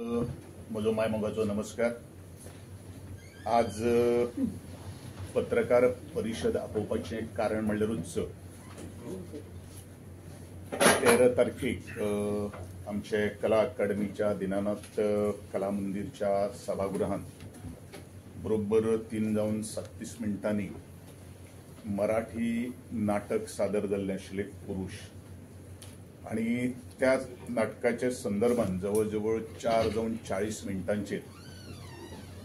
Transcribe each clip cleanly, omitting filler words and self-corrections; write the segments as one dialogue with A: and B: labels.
A: म्हजो माय मोगाचो नमस्कार। आज पत्रकार परिशद आपोवपाचें कारण म्हणल्यारूच 13 तारखेक आमचे कला अकादमीच्या दीनानाथ कला मंदिरच्या सभागृहांत बरोबर 3:37 मराठी नाटक सादर जाल्लें आशिल्लें पुरुष आणि त्या नाटकाच्या संदर्भात जवळ 4:40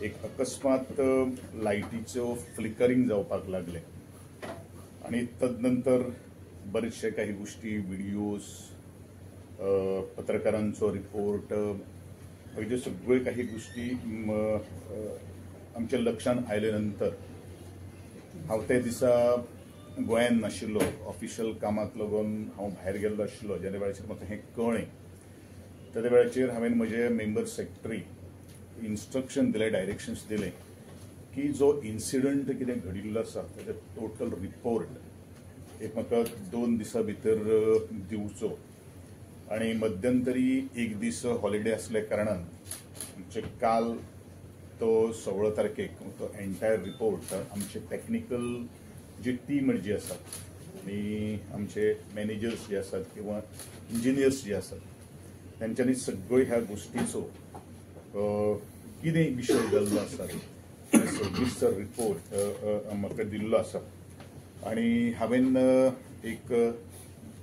A: एक अकस्मात लायटीचो फ्लिकरिंग जावपाक लागले आणि तदनंतर बरेचशे काही गोष्टी व्हिडिओज पत्रकारांचो रिपोर्ट म्हणजे सगळे काही गोष्टी आमच्या लक्षात आयले नंतर हांव ते दिसा गोंयांत नाशिल्लो, ऑफिशियल कामाक लागून हांव भायर गेल्लो आशिल्लो। ज्या वेळाचेर म्हाका हें कळ्ळें त्या वेळाचेर हांवें म्हजे मेंबर सेक्रेटरी इन्स्ट्रक्शन दिले, डायरेक्शन्स दिले की जो इन्सिडंट कितें घडिल्लो आसा ताचो टोटल रिपोर्ट एक म्हाका 2 दिसां भितर दिवचो आणि मध्यंतरी एक दीस हॉलिडे आसले कारणान आमचे काल तो 16 तारखेक तो एंटायर रिपोर्ट आमचे टेक्निकल जी टीम जी आसा आणि आमचे मॅनेजर्स जे आसात किंवा इंजिनियर्स जे आसात त्यांच्यानी सगळ्यो ह्या गोष्टीचो कितें विशय जाल्लो आसा सविस्तर रिपोर्ट म्हाका दिल्लो आसा आणि हांवें एक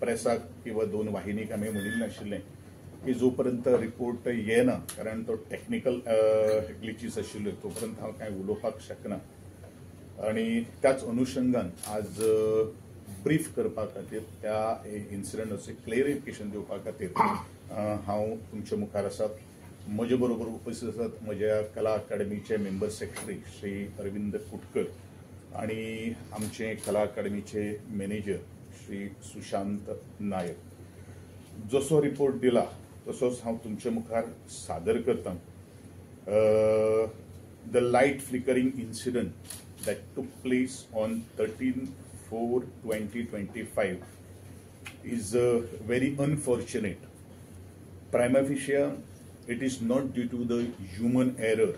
A: प्रेसाक किंवा 2 वाहिनीक हांवें म्हणिल्लें नाशिल्लें की जो पर्यंत रिपोर्ट येना, कारण तो टेक्निकल ग्लिचीस आशिल्ल्यो तो पर्यंत हांव कांय उलोवपाक शकना। आणि त्याच अनुषंगान आज ब्रीफ करपा खातीर त्या इन्सिडंटाचे क्लेरिफिकेशन दिवपा खातीर हांव तुमच्या मुखार आसा। म्हजे बरोबर उपस्थित आसात म्हज्या कला अकादमीचे मेंबर सेक्रेटरी श्री अरविंद कुटकर आणि आमचे कला अकादमीचे मॅनेजर श्री सुशांत नायक। जसो रिपोर्ट दिला तसोच हांव तुमच्या मुखार सादर करता। The light flickering incident that took place on 13/4/2025 is very unfortunate. Prima facie, it is not due to the human error,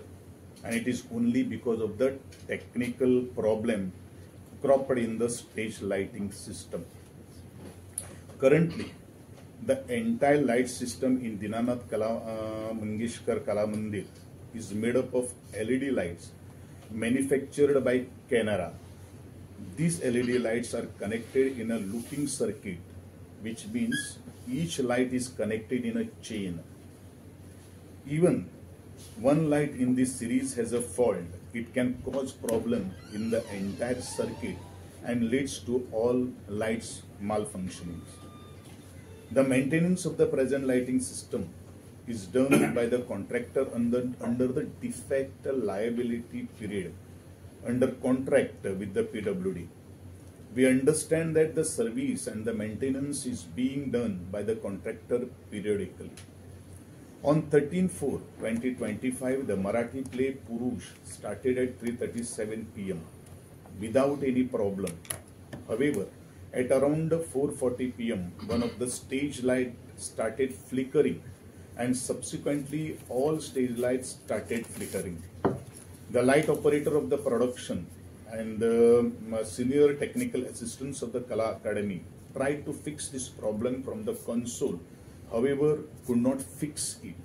A: and it is only because of the technical problem cropped in the stage lighting system. Currently, the entire light system in Dinanath Mangeshkar Kala Mandir is made up of LED lights manufactured by Canara. These LED lights are connected in a looping circuit, which means each light is connected in a chain. Even one light in this series has a fault, it can cause problem in the entire circuit and leads to all lights malfunctioning. The maintenance of the present lighting system is done by the contractor under the defect liability period under contract with the PWD. We understand that the service and the maintenance is being done by the contractor periodically. On 13/4/2025, the Marathi play Purush started at 3:37 p.m. without any problem. However, at around 4:40 p.m., one of the stage lights started flickering and subsequently all stage lights started flickering. The light operator of the production and the senior technical assistants of the Kala Academy tried to fix this problem from the console, however could not fix it.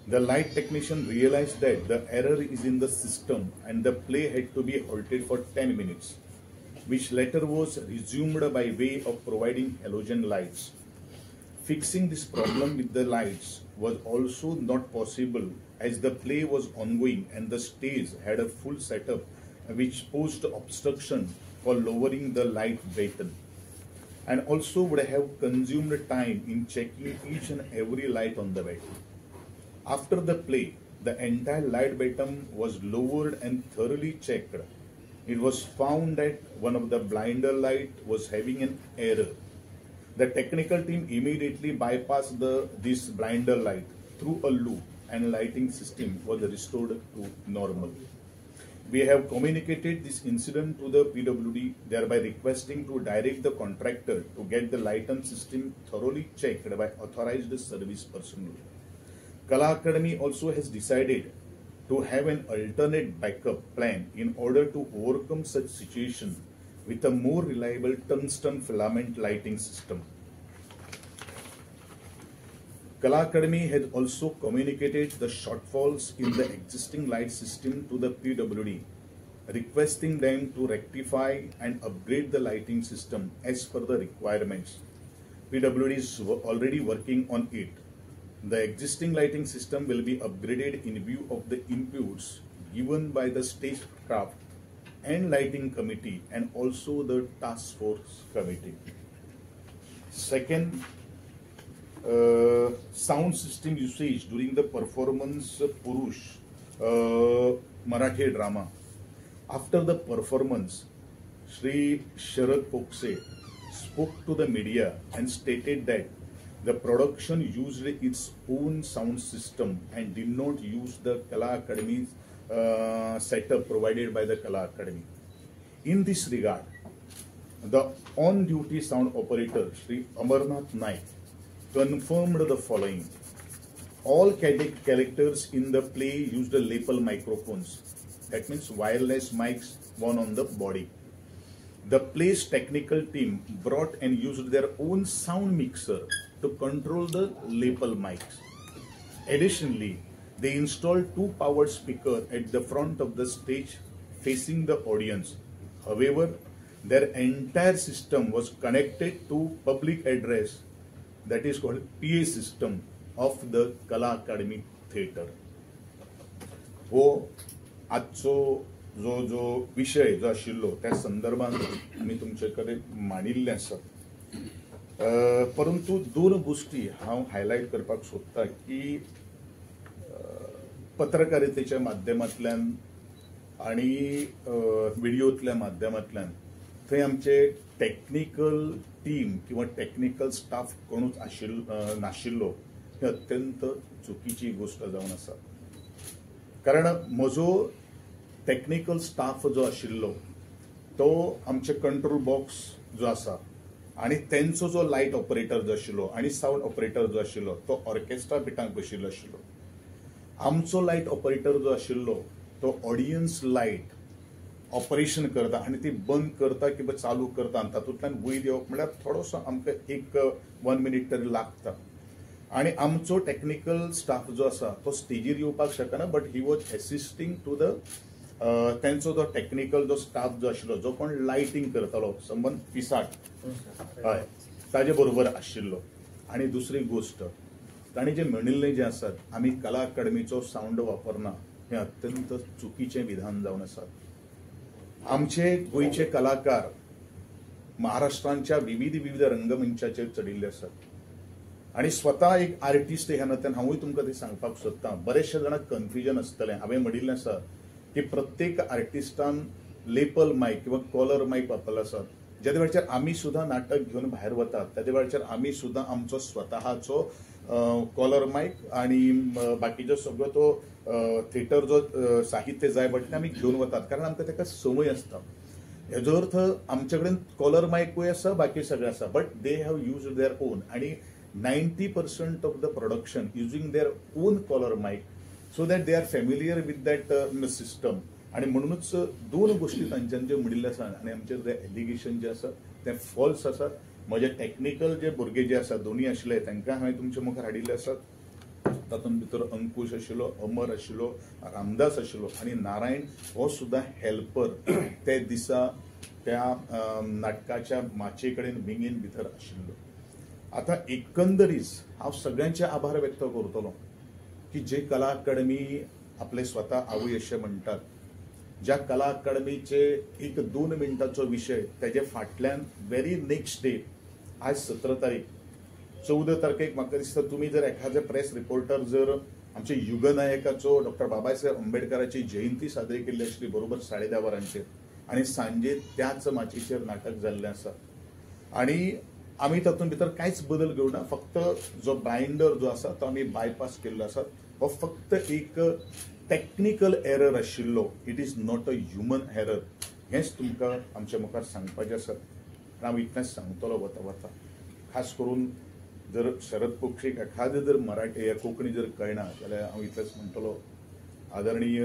A: The light technician realized that the error is in the system and the play had to be halted for 10 minutes, which later was resumed by way of providing halogen lights. Fixing this problem with the lights was also not possible as the play was ongoing and the stage had a full setup which posed obstruction for lowering the light baton and also would have consumed time in checking each and every light on the baton. After the play, the entire light baton was lowered and thoroughly checked. It was found that one of the blinder light was having an error. The technical team immediately bypassed this blinder light through a loop and lighting system was restored to normal. We have communicated this incident to the PWD, thereby requesting to direct the contractor to get the lighting system thoroughly checked by authorized service personnel. Kala Academy also has decided to have an alternate backup plan in order to overcome such situation with a more reliable tungsten filament lighting system. Kala Academy has also communicated the shortfalls in the existing light system to the PWD, requesting them to rectify and upgrade the lighting system as per the requirements. PWD is already working on it. The existing lighting system will be upgraded in view of the inputs given by the stagecraft and lighting committee and also the task force committee. Second, sound system usage during the performance Purush Marathi drama. After the performance, Shri Sharad Pokse spoke to the media and stated that the production used its own sound system and did not use the Kala Academy setup provided by the Kala Academy. In this regard, the on-duty sound operator, Shri Amarnath Naik, confirmed the following. All characters in the play used lapel microphones. That means wireless mics, one on the body. The play's technical team brought and used their own sound mixer to control the lapel mics. Additionally, they installed two powered speakers at the front of the stage facing the audience. However, their entire system was connected to public address, that is called PA system of the Kala Academy Theatre. हो आजचो जो विषय जो आशिल्लो त्या संदर्भात मी तुमचेकडे मांडिल्ले आसा, परंतु दोन गोष्टी हांव हायलाइट करपाक सोदता की पत्रकारितेच्या माध्यमांतल्यान आणि व्हिडिओतल्या माध्यमांतल्यान थंय आमचे टेक्निकल टीम किंवा टेक्निकल स्टाफ कोणूच नाशिल्लो ही अत्यंत चुकीची गोष्ट जावन आसा. कारण म्हजो टेक्निकल स्टाफ जो आशिल्लो तो आमचे कंट्रोल बॉक्स जो आसा आणि त्यांचो जो लाईट ऑपरेटर जो आशिल्लो आणि साऊंड ऑपरेटर जो आशिल्लो तो ऑर्केस्ट्रा बिटांक बशिल्लो आशिल्लो. आमचो लाईट ऑपरेटर जो आशिल्लो तो ऑडियन्स लाईट ऑपरेशन करता आणि ती बंद करता किंवा चालू करता आणि तातूंतल्यान वयर येवप म्हळ्यार थोडोसो आमकां एक 1 मिनिट तरी लागता. आणि आमचो टेक्निकल स्टाफ जो आसा तो स्टेजीर येवपाक शकना, but he was assisting to the त्यांचो जो टेक्निकल जो स्टाफ जो आशिल्लो जो कोण लायटिंग करतालो संबंध पिसाट हय ताजे बरोबर आशिल्लो. आणि दुसरी गोष्ट तांणी जे म्हणिल्लें जे आसात आमी कला अकादमीचो साऊंड वापरना हें अत्यंत चुकीचें विधान जावन आसा. आमचे गोंयचे कलाकार महाराष्ट्रांच्या विविध रंगमंचाचेर चडिल्ले आसात आणि स्वता एक आर्टिस्ट ह्या नात्यान हांवूय तुमकां ते सांगपाक सोदतां. बरेचशे जाणांक कन्फ्युजन आसतलें. हांवें म्हणिल्लें आसा की प्रत्येक आर्टिस्टान लेपल मायक किंवा कॉलर मायक वापरला आसात. ज्या वेळाचेर आमी सुद्दां नाटक घेवन भायर वतात त्या वेळाचेर आमी सुद्दां आमचो स्वताचो कॉलर मायक आणि बाकीचो सगळो तो थिएटर जो साहित्य जाय पडटा आमी घेवन वतात, कारण आमकां ताका संवय आसता. हेजो अर्थ आमचे कडेन कॉलर मायकूय आसा, बाकी सगळें आसा, but they have used their own. आणि 90% of the production using their own collar mic so that they are familiar with that system. आणि म्हणूनच दोन गोष्टी तांच्यान जे म्हणिल्ले आसा आणि आमचे जे एलिगेशन जे आसा ते फॉल्स आसात. म्हजे टेक्निकल जे भुरगे जे आसा दोन्ही आशिल्ले तांकां हांवें तुमचे मुखार हाडिल्ले आसात. तातूंत भितर अंकुश आशिल्लो, अमर आशिल्लो, रामदास आशिल्लो आणि नारायण हो सुद्दां हेल्पर ते दिसा त्या नाटकाच्या माचे कडेन विंगेन भितर आशिल्लो. आता एकंदरीत हांव सगळ्यांचे आभार व्यक्त करतलो की जे कला अकादमी आपले स्वता आवय अशें म्हणटात, ज्या कला अकादमीचे एक 2 मिनटाचो विषय त्याचे फाटल्यान व्हेरी नेक्स्ट डे आज 17 तारीख 14 तारखेक म्हाका दिसता तुम्ही जर एखादे प्रेस रिपोर्टर जर आमचे युगनायकाचो डॉक्टर बाबासाहेब आंबेडकराची जयंती साजरी केल्ली आसली बरोबर 10:30 वरांचेर आणि सांजे त्याच माचयेचेर नाटक जाल्लें आसा. आणि आमी तातूंत भितर कांयच बदल घेवना, फक्त जो बायंडर जो आसा तो आमी बायपास केल्लो आसा. हो फक्त एक टेक्निकल एरर आशिल्लो, it is not a human error. हेंच तुमकां आमच्या मुखार सांगपाचें आसा. हांव इतलेंच सांगतलो वता वता. खास करून जर शरद पोक्षेक एखादं जर मराठी कोंकणी जर कळना जाल्यार हांव इतलेंच म्हणटलो, आदरणीय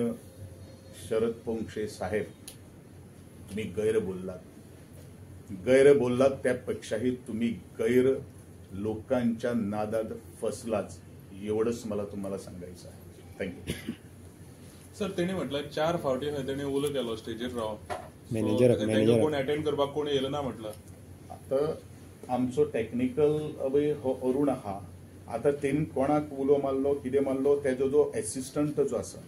A: शरद पोंक्षे साहेब, तुम्ही गैर बोललात त्यापेक्षाही तुम्ही गैर लोकांच्या नादात फसलाच, एवढंच मला तुम्हाला सांगायचं आहे. थँक्यू.
B: सर तेणी म्हटलं 4 फावटी तेणी उलो केलो स्टेजीर रावन,
C: मॅनेजर
B: कोण अटेंड करपाक कोण येयलो ना म्हटलं.
A: आता आमचो टेक्निकल हो अरुण आहा, आता तेणी कोणाक उलो मारलो कितें मारलो तेजो जो एसिस्टंट जो आसा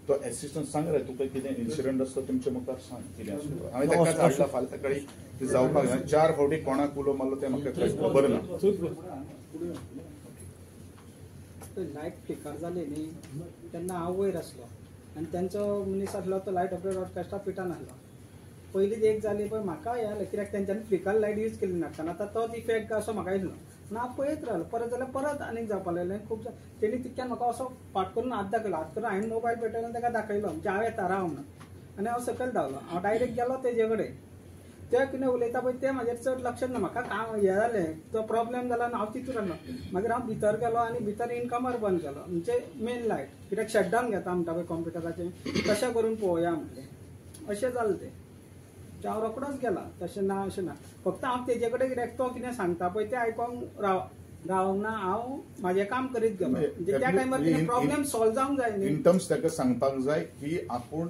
A: तो एसिस्टंट सांग रे तुका कितें इन्सिडंट आसता तुमच्या मुखार सांग कितें आसलो. हांवें ताका धाडला फाल्यां सकाळी ते जावपाक जाय. 4 फावटी कोणाक उलो मारलो तें म्हाका कांय खबर ना.
D: लायट फ्लिकर जाली न्ही तेन्ना हांव वयर आसलो आनी तांचो मनीस आसलो तो लायट ऑपरेटर ऑर्केस्ट्रा पिटान आसलो. पयलींच एक जाली पळय म्हाका हें जालें कित्याक तेंच्यांनी फ्लिकर लायट यूज केली नासतना आतां तोच इफेक्ट असो म्हाका येयलो. पूण हांव पळयत रावलो, परत जाल्यार परत आनीक जावपा लागलें. खूब तेणी तितक्यान म्हाका असो फाट करून हात दाखयलो. हात करून हांवें मोबायल पेटयलो ताका दाखयलो म्हणजे हांव येता राव म्हणून. आनी हांव सकयल धांवलो. हांव डायरेक्ट गेलो तेजे कडेन. ते कितें उलयता पळय तें म्हाजेर चड लक्ष ना. म्हाका काम हें जालें तो प्रॉब्लेम जाला आनी हांव तितून रावलो. मागीर हांव भितर गेलो आनी भितर इनकमर बंद केलो म्हणजे मेन लायट, कित्याक शटडावन घेता म्हणटा पळय कॉम्प्युटराचें तशें करून पळोवया म्हटलें. अशें जालें तें. हांव रोखडोच गेला, तशें ना अशें ना. फक्त हांव तेजे कडेन कित्याक तो कितें सांगता पळय तें आयकोंक रावना. हांव म्हाजें काम करीत गेलो. म्हणजे त्या टायमार कितें प्रॉब्लेम सॉल्व जावंक जाय न्ही.
A: इन टर्म्स ताका सांगपाक जाय की आपूण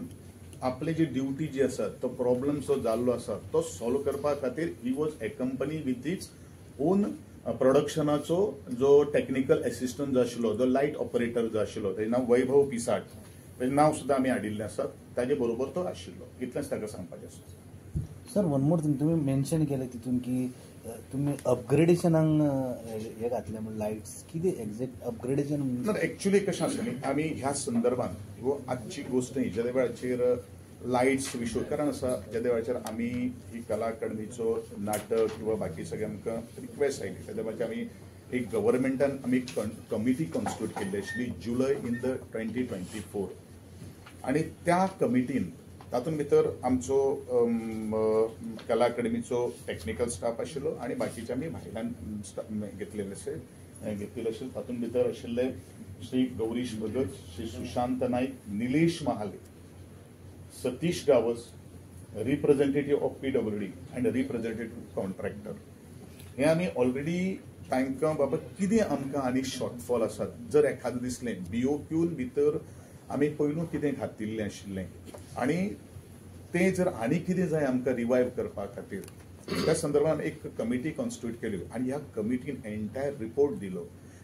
A: आपली जी ड्युटी जी आसा तो प्रॉब्लेम जो जाल्लो आसा तो सॉल्व करपा खातीर he was accompany with its own प्रोडक्शनाचो जो टेक्निकल असिस्टंट जो आशिल्लो, जो लायट ऑपरेटर जो आशिल्लो, तेजें नांव वैभव पिसाट, तेजें नांव सुद्दां आमी हाडिल्लें आसा, ताजे बरोबर तो आशिल्लो. इतलेंच ताका सांगपाचें आसा.
C: सर वन मोर थिंग, तुम्ही मेन्शन केलें तितून की तुम्ही अपग्रेडेशनाक हे घातले म्हणून लायट्स, कितें एक्झॅक्ट अपग्रेडेशन?
A: एक्च्युली कशें आसा न्ही, आमी ह्या संदर्भात वो आजची गोष्ट न्ही, ज्या वेळाचेर लायट्स विशोधकरण आसा, ज्या वेळाचेर आमी ही कला अकादमीचो नाटक किंवा बाकी सगळे आमकां रिक्वेस्ट आयली, त्या वेळाचेर आमी एक गव्हर्मेंटान आमी कमिटी कॉन्स्टिट्यूट केल्ली आशिल्ली जुलय इन द 2024. आनी त्या कमिटीन तातूंत भितर आमचो कला अकादमीचो टेक्निकल स्टाफ आशिल्लो आनी बाकीचे आमी भायल्यान घेतलेले आशिल्ले. तातूंत भितर आशिल्ले Shri Gourish Bhagat, Shri Sushant Naik, Nilesh Mahale, Satish Gawas, representative of PWD and representative contractor. हे आमी ऑलरेडी तांकां बाबा कितें आमकां आनी शॉर्टफॉल आसात, जर एखादें दिसलें BOQन भितर आमी पयलू कितें घातिल्लें आशिल्लें आनी तें जर आनी कितें जाय आमकां रिवायव करपा खातीर, त्या संदर्भात एक कमिटी कॉन्स्टिट्यूट केली आनी ह्या कमिटीन एंटायर रिपोर्ट दिलो.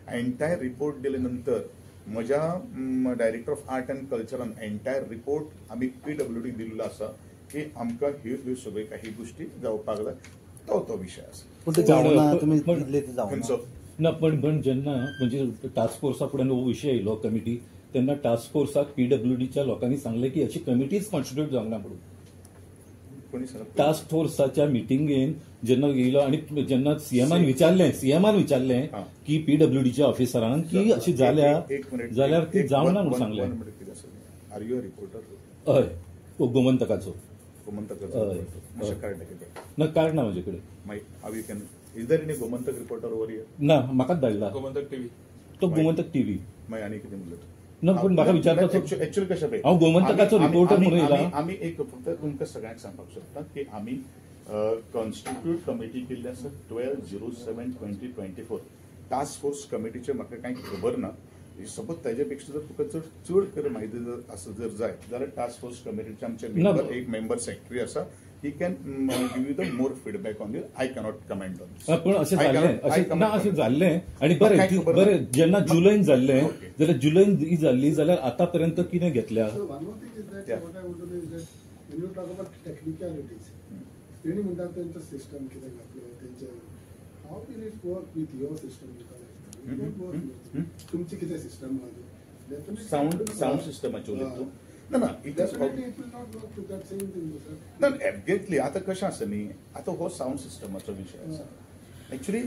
A: एंटायर रिपोर्ट दिले नंतर म्हज्या डायरेक्टर ऑफ आर्ट अँड कल्चरान एंटायर रिपोर्ट आमी PWD दिल्लो आसा की आमकां ह्यो सगळ्यो काही गोष्टी जावपाक जाय. तो विशय आसा.
C: पण ते जावना, तुमी दिले ते जावना
E: ना. पण जेन्ना म्हणजे टास्क फोर्सा फुड्यान हो विशय येयलो कमिटी, तेन्ना टास्क फोर्साक PWDच्या लोकांनी सांगले की अशी कमिटीच कॉन्स्टिट्यूट जावंक ना म्हणून. टास्क फोर्साच्या मिटिंगेन जेन्ना येयलो आनी जेन्ना सीएमान विचारलें की PWDच्या ऑफिसरांक की अशी जाल्यार ती जावंक ना म्हणून सांगलें.
A: Are you a reporter?
E: हय, गोमंतकाचो. ना कार्ड ना म्हजे कडेन.
A: Is there any Gomantak reporter over here?
E: ना, म्हाकाच धाडला
B: गोमंतक टीव्ही.
E: तो गोमंतक टीव्ही.
A: मागीर आनी कितें म्हणलें?
E: ना, पण म्हाका विचारता
A: एक्चुअली कशें पळय,
E: हांव गोमंतकाचो रिपोर्टर म्हणून येयला.
A: आमी एक फक्त तुमकां सगळ्यांक सांगपाक सोदता की आमी कॉन्स्टिट्यूट कमिटी केल्ली आसा 12/07/2024. टास्क फोर्स कमिटीचे म्हाका कांय खबर ना. सपोज ताजे पेक्षा जर तुका चड म्हायती जर आसा जर जाय जाल्यार टास्क फोर्स कमिटीचे आमचे मेंबर, एक मेंबर सेक्रेटरी आसा, he can give you the more feedback on this. I cannot comment on this.
E: पण अशें जाल्लें आनी बरें जेन्ना जुलैन जाल्लें जाल्यार जुलैन ही जाल्ली जाल्यार आतां पर्यंत कितें घेतल्या?
F: तेणी म्हणटा तेंचो सिस्टम कितें घातलो, तेंचे how will it work with your system? तुमची कितें सिस्टम आहा?
A: साऊंड सिस्टमाचें उलयता. ना एब्जेक्टली. आता कशें आसा न्ही, आता हो साऊंड सिस्टमाचो विशय आसा. एक्चुअली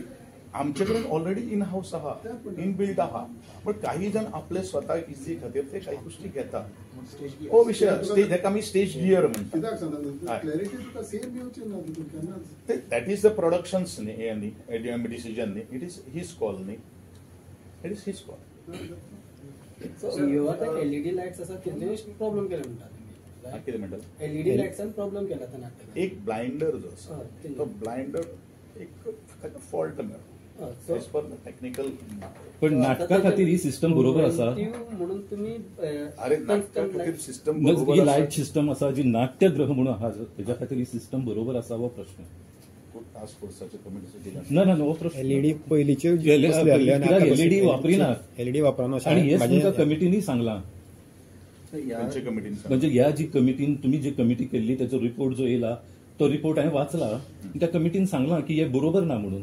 A: आमचे कडेन ऑलरेडी इन हाऊस आहा, इन बिल्ड आहा, पण काही जण आपले स्वतः इझी खातीर ते काही गोष्टी घेतात. हो विषय स्टेज जेका आमी स्टेज गियर म्हणटा.
F: कित्याक सांगता क्लॅरिटी तुका सेम येवची ना तितून केन्नाच.
A: दॅट इज द प्रोडक्शन्स न्ही न्ही डिसिजन न्ही. इट इज हीज कॉल न्ही. It is his call.
G: So ह्यो आतां एलईडी लायट्स आसा तेंचे प्रॉब्लेम केले म्हणटा तुमी.
A: कितें म्हणटात?
G: एलईडी लायट्सान प्रॉब्लेम केला त्या नाटकान.
A: एक ब्लाइंडर जो आसा तो ब्लाइंडर एक फॉल्ट मेळ्ळो एज पर द टेक्निकल.
E: पण नाटका खातीर ही सिस्टम बरोबर आसा.
G: म्हणून तुम्ही
A: अरे नाटका खातीर सिस्टम
E: ही
A: बरोबर
E: लायट सिस्टम आसा जी नाट्यगृह म्हणून आहा तेच्या खातीर ही सिस्टम बरोबर आसा हो प्रश्न.
A: टास्क फोर्साचे कमिटीचे
E: ना ना हो प्रश्न.
H: एलईडी पयलींचे
E: एलईडी वापरिनात
H: एलईडी वापरना
E: आणि हेच तुमकां कमिटीनी सांगलां.
A: त्यांच्या कमिटीन
E: म्हणजे ह्या जी कमिटीन तुम्ही जी कमिटी केल्ली त्याचो रिपोर्ट जो येयला तो रिपोर्ट हांवें वाचला. त्या कमिटीन सांगलां की हे बरोबर ना म्हणून.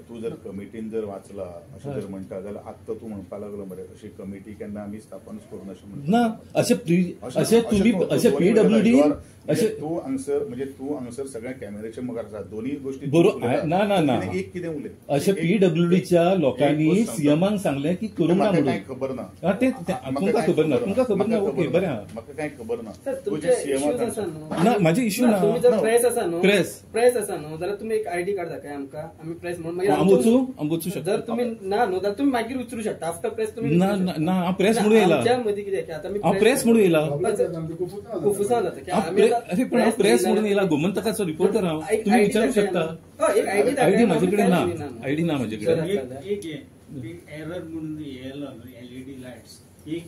A: तू जर कमिटीन जर वाचला अशें जर म्हणटा जाल्यार आत्तां तू म्हणपा लागलो मरे अशी कमिटी केन्ना आमी स्थापनच करून अशें म्हणटा.
E: ना अशें तुम्ही अशें पीडब्ल्यूडी अशें
A: तू हांगसर सगळ्या कॅमेऱ्याच्या मुखार आसा दोन्ही गोष्टी
E: बरोबर. ना ना ना
A: एक कितें उलय
E: अशें पीडब्ल्यूडीच्या लोकांनी सीएमांक सांगलें की करूंक ना
A: म्हाका
E: म्हणून.
A: कांय खबर ना.
E: तुमकां खबर ना. तुमकां खबर ना. ओके बरें आहा.
A: म्हाका कांय खबर ना.
G: तुमचे इश्यूज आसा न्हू.
E: ना म्हाजे इश्यू ना.
G: तुम्ही जर प्रेस आसा न्हू
E: प्रेस
G: आसा न्हू जाल्यार तुम्ही एक आयडी कार्ड दाखय आमकां. आमी प्रेस म्हणून
E: वचू शकता.
G: जर तुम्ही ना न्हू जाल्यार तुम्ही मागीर उचलू शकता. आफ्टर प्रेस तुम्ही
E: ना ना हांव प्रेस म्हणून येयला.
G: आमच्या मदीं कितें की आतां
E: हांव प्रेस म्हणून येयला.
G: कुफुसा जाता की आमी
E: अरे पण हांव प्रेस म्हणून येयला. गोमंतकाचो रिपोर्टर हांव. तुम्ही विचारू शकता.
G: एक
E: आयडी म्हाजे कडेन ना. आयडी ना म्हाजे कडेन.
I: एक एरर म्हणून येयलो एलईडी लायट्स एक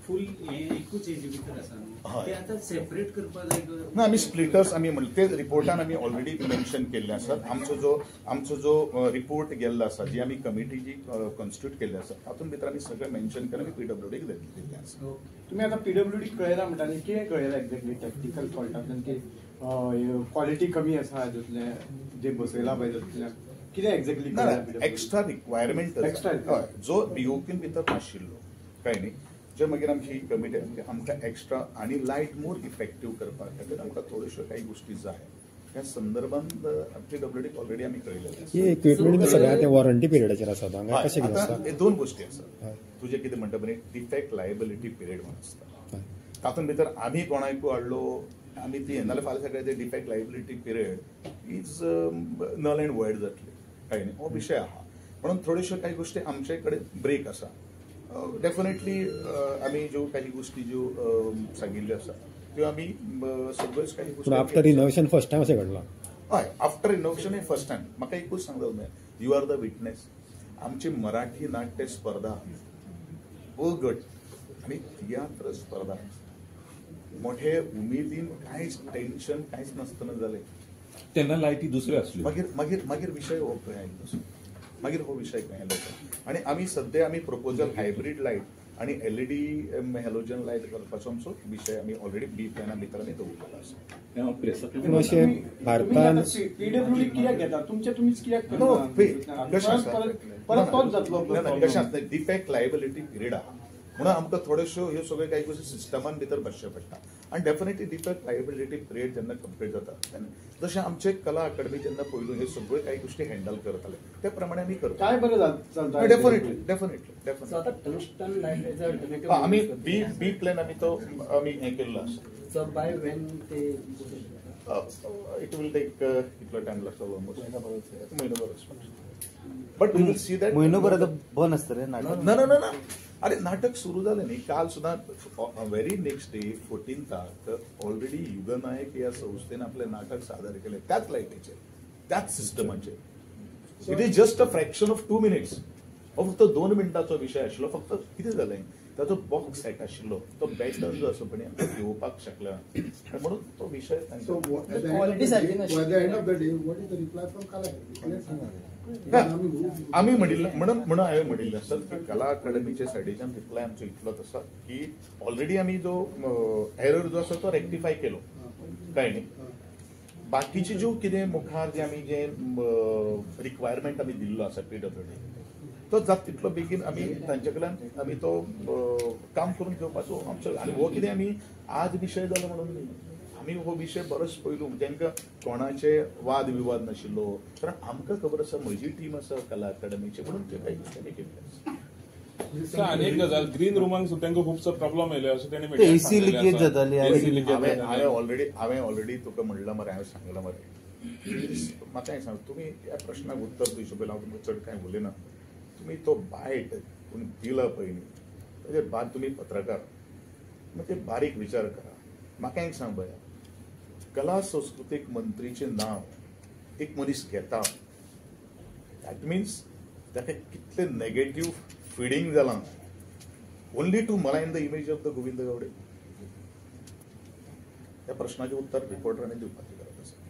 I: फुल एकूच हेजे भितर आसा न्हू ते आतां सेपरेट करपा जाय.
A: ना आमी स्प्लिटर्स आमी म्हणले ते रिपोर्टान आमी ऑलरेडी मेन्शन केल्ले आसात. आमचो जो रिपोर्ट गेल्लो आसा जी आमी कमिटी जी कॉन्स्टिट्यूट केल्ली आसा तातूंत भितर आमी सगळें मेन्शन केलें आमी पीडब्ल्यूडीक दिल्लें आसा.
J: तुम्ही आता पीडब्ल्यूडी कळयला म्हणटाले कितें कळयला एक्झॅक्टली टॅक्टिकल फॉल्टांतल्यान की क्वॉलिटी कमी आसा हातूंतले जे बसयला पळय तातूंतल्यान कितें एक्झॅक्टली
A: एक्स्ट्रा रिक्वायरमेंट हय जो पीओपीन भितर नाशिल्लो काय न्ही जे मागीर आमची कमिटी आमकां एक्स्ट्रा आनी लायट मोर इफेक्टीव करपाक खातीर आमकां थोड्योश्यो काही गोष्टी जाय. ह्या संदर्भांत पीडब्ल्यूडीक ऑलरेडी आमी कळयलेलें
H: इक्विपमेंट सगळ्या वॉरंटी पिरियडाचेर आसा. कशें कितें आसा?
A: हे दोन गोष्टी आसात. तुजे कितें म्हणटा पळय डिफेक्ट लायबिलिटी पिरियड म्हणून आसता. तातूंत भितर आमी कोणाकूय हाडलो आमी ती नाल्यार फाल्यां सगळें ते defect liability period is null and void जातली काय न्ही हो विशय आहा. म्हणून थोड्योश्यो काही गोष्टी आमचे कडेन ब्रेक आसा. डेफिनेटली आमी ज्यो काही गोष्टी ज्यो सांगिल्ल्यो आसा त्यो आमी सगळ्योच काही गोष्टी
H: आफ्टर इनोव्हेशन फर्स्ट टाइम अशें घडलां.
A: हय आफ्टर इनोव्हेशन हे फर्स्ट टाइम. म्हाका एकूच सांगता यू आर द विटनेस. आमची मराठी नाट्य स्पर्धा गट आणि तियात्र स्पर्धा मोठे उमेदीन कांयच टेन्शन कांयच नासतना जालें
E: तेन्ना लायटी दुसऱ्यो आसल्यो.
A: मागीर विशय हो खंय आयलो. मागीर हो विशय खंय आयलो आनी आमी सद्या आमी प्रपोजल हायब्रीड लायट आणि एलईडी हॅलोजन लायट करपाचो आमचो विशय आमी ऑलरेडी बी प्लॅना भितर आमी दवरलेलो आसा.
H: अशें भारतान
J: पीडब्ल्यूडी कित्याक घेता तुमचेच कित्याक
A: कशें आसता डिफेक्ट लायबिलिटी पिरियड आहा म्हणून आमकां थोड्योश्यो ह्यो सगळ्यो काही गोष्टी सिस्टमान भितर बसच्यो पडटा. आनी डेफिनेटली डिफेक्ट लायबिलिटी पिरियड जेन्ना कंप्लीट जाता जशें आमचे कला अकादमी जेन्ना पयलू हे सगळ्यो काही गोष्टी हँडल करताले ते प्रमाणे आमी करता.
J: काय बरें चलता.
A: डेफिनेटली आमी बी प्लॅन आमी तो आमी हें केल्लो आसा.
G: बाय वेन ते
A: इट विल टेक कितलो टायम लागतलो म्हयनोभर but we will see that.
C: म्हयनोभर आतां बंद आसता रे नाटक.
A: ना अरे नाटक सुरू झालं न्ही काल सुद्धा very next day 14th already Yugnayak या संस्थेने आपले नाटक सादर केले त्याच लायटीचेर त्याच सिस्टमाचेर. It is just a fraction of 2 minutes. हो फक्त 2 मिनटाचो विषय आशिल्लो. फक्त कितें जालें ताचो बॉक्स सेट आशिल्लो तो बॅटर जो आसा पण घेवपाक शकला म्हणून तो विशय आमी म्हणून हांवें म्हणिल्लें आसा की कला अकादमीचे सायडीच्यान रिप्लाय आमचो इतलोच आसा की ऑलरेडी आमी जो एरर जो आसा तो रेक्टिफाय केलो काय न्ही. बाकीचे ज्यो कितें मुखार जे आमी जे रिक्वायरमेंट आमी दिल्लो आसा पीडब्ल्यूडी तो जात तितलो बेगीन आमी तांचे कडल्यान आमी तो काम करून घेवपाचो आमचो. आनी हो कितें आमी आज विशय जालो म्हणून न्ही आम्ही हो विषय बरोच पयलू तांकां कोणाचे वाद विवाद नाशिल्लो कारण आमकां खबर आसा म्हजी टीम आसा कला अकादमीची म्हणून ते काही दिसताले केल्ले
B: सर आनी एक गजाल ग्रीन रूमांक सुद्दां तांकां खुबसो प्रॉब्लेम येयलो अशें तांणी
C: ते AC लिकेज जाताली आनी
A: हांवें ऑलरेडी तुका म्हणलां मरे हांवें सांगलां मरे म्हाका सांग तुमी ह्या प्रश्नाक उत्तर दिवचे पयलीं हांव तुमकां चड कांय उलयना तुमी तो बायट कोणी दिला पळय न्ही ताजेर बाद तुमी पत्रकार मग ते बारीक विचार करा म्हाका एक सांग भया कला संस्कृतीक मंत्रीचें नांव एक मनीस घेता दॅट मिन्स ताका कितले नेगेटिव्ह फिडींग जालां only to malign the image of the Govind Gawde त्या प्रश्नाचें उत्तर रिपोर्टरांनी दिवपाची गरज आसा